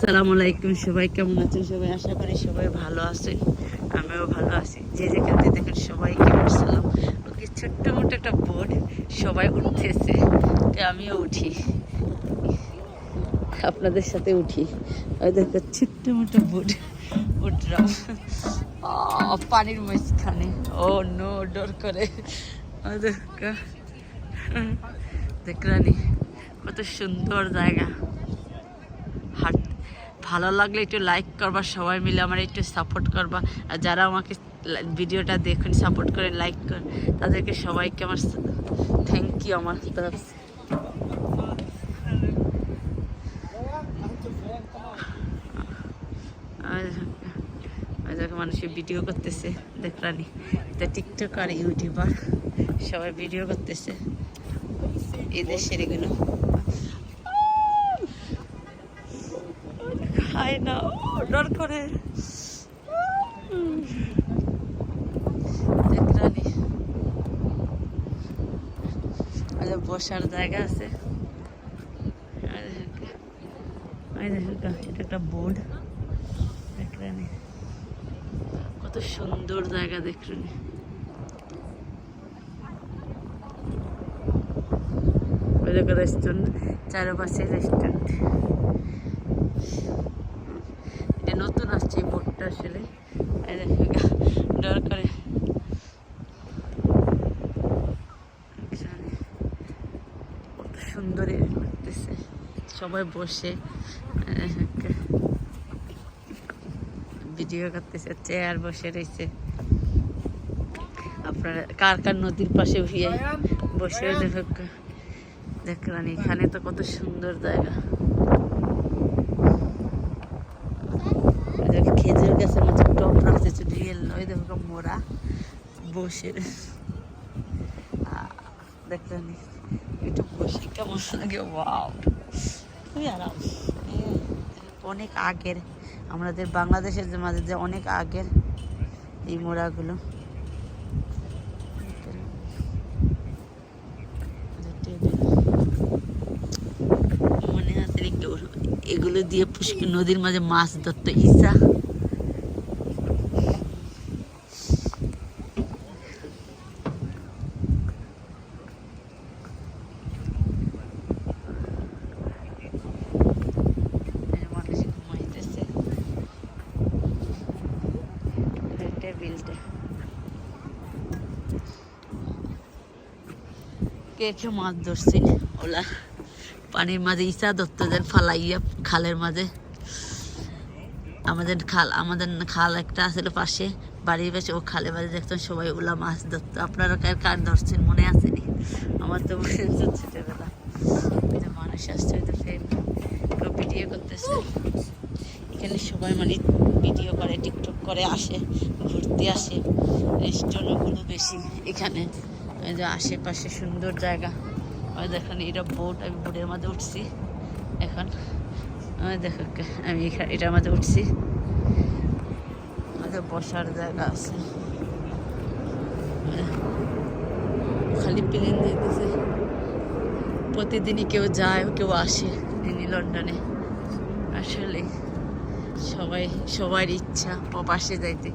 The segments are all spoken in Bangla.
আসসালামু আলাইকুম, সবাই কেমন আছেন? সবাই আশা করি সবাই ভালো আছেন, আমিও ভালো আছি। যে যেখান থেকে দেখেন সবাইকে আমার সালাম। ওকে ছোট্ট মোটো একটা বোট, সবাই উঠতেছে, আমিও উঠি, আপনাদের সাথে উঠি। ওই দেখো ছোট্ট মোটো বোট, উঠলাম পানির মাঝখানে। ও নো, ডর করে। দেখলানি কত সুন্দর জায়গা। হাট ভালো লাগলে একটু লাইক করবা, সবাই মিলে আমার একটু সাপোর্ট করবা। আর যারা আমাকে ভিডিওটা দেখুন সাপোর্ট করে লাইক কর, তাদেরকে সবাইকে আমার থ্যাংক ইউ। আমার মানুষে ভিডিও করতেছে, দেখলানি তো টিকটক আর ইউটিউবার সবাই ভিডিও করতেছে এই দেশের এগুলো। হাই না, ডর করে। দেখলানি বসার জায়গা আছে। এটা একটা বোর্ড, দেখলানি কত সুন্দর জায়গা। দেখলেন রেস্টুরেন্ট, চারপাশে রেস্টুরেন্ট। এটা নতুন আসছে এই বোর্ডটা, আসলে ডর করে। কত সুন্দর লাগতেছে, সবাই বসে ভিডিও করতেছে, চেয়ার বসে রয়েছে। আপনারা কার কার নদীর পাশে বসে দেখলেন। এখানে তো কত সুন্দর জায়গা। খেজুর গাছের মধ্যে টপ রাখছে, রিয়েল ওই দেখো মোরা বসে। দেখলেন একটু বসে কেমন লাগে। ওয়াও, খুবই আরাম। অনেক আগের, আমাদের বাংলাদেশের যে মাঝে যে অনেক আগের এই মোড়াগুলো। মনে আছে এগুলো দিয়ে পুষ্কর নদীর মাঝে মাছ ধরত ইসা। কে কে মাছ ধরছি ওলা পানির মাঝে ইসা ধরতে দেন ফালাইয়া খালের মাঝে। আমাদের খাল একটা আছিল পাশে, বাড়ির পাশে, ও খালের মাঝে দেখতাম সবাই ওলা মাছ ধরতো। আপনারা কার ধরছেন মনে আসেনি? আমার তো মনে হচ্ছে ছোটবেলা। মানুষ আসছে, কেউ ভিডিও করতেছে। এখানে সবাই মানে ভিডিও করে, টিকটক করে, আসে, ঘুরতে আসে। রেস্টুরেন্টগুলো বেশি এখানে। এই যে আশেপাশে সুন্দর জায়গা। ওই দেখেন এটা বোট, আমি বোটের মধ্যে উঠছি এখন। দেখো আমি এটার মধ্যে উঠছি, বসার জায়গা আছে। খালি প্লেন দেখতেছে, প্রতিদিনই কেউ যায় কেউ আসে লন্ডনে। আসলে সবার ইচ্ছা প্রবাসে যাইতে।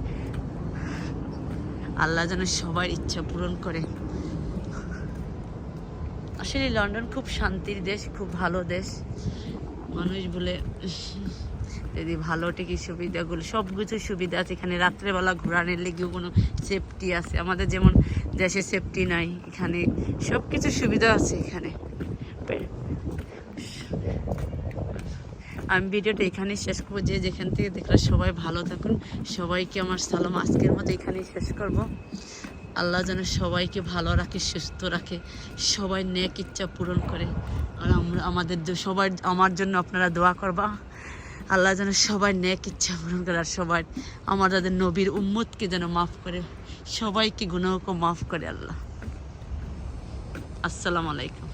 আল্লাহ যেন সবার ইচ্ছা পূরণ করে। আসলে লন্ডন খুব শান্তির দেশ, খুব ভালো দেশ। মানুষ বলে যদি ভালো টিকি সুবিধাগুলো, সব কিছু সুবিধা আছে এখানে। রাত্রেবেলা ঘোরানোর লেগেও কোনো সেফটি আছে, আমাদের যেমন দেশে সেফটি নাই, এখানে সব কিছু সুবিধা আছে এখানে। আমি ভিডিওটা এখানেই শেষ করবো। যে যেখান থেকে দেখলে সবাই ভালো থাকুন, সবাইকে আমার সালাম। আজকের মতো এখানেই শেষ করব। আল্লাহ যেন সবাইকে ভালো রাখে, সুস্থ রাখে, সবাই নেক ইচ্ছা পূরণ করে। আর আমাদের সবার, আমার জন্য আপনারা দোয়া করবা। আল্লাহ যেন সবাই নেক ইচ্ছা পূরণ করে, আর সবাই আমাদের নবীর উম্মতকে যেন মাফ করে, সবাইকে গুনাহকে মাফ করে আল্লাহ। আসসালামু আলাইকুম।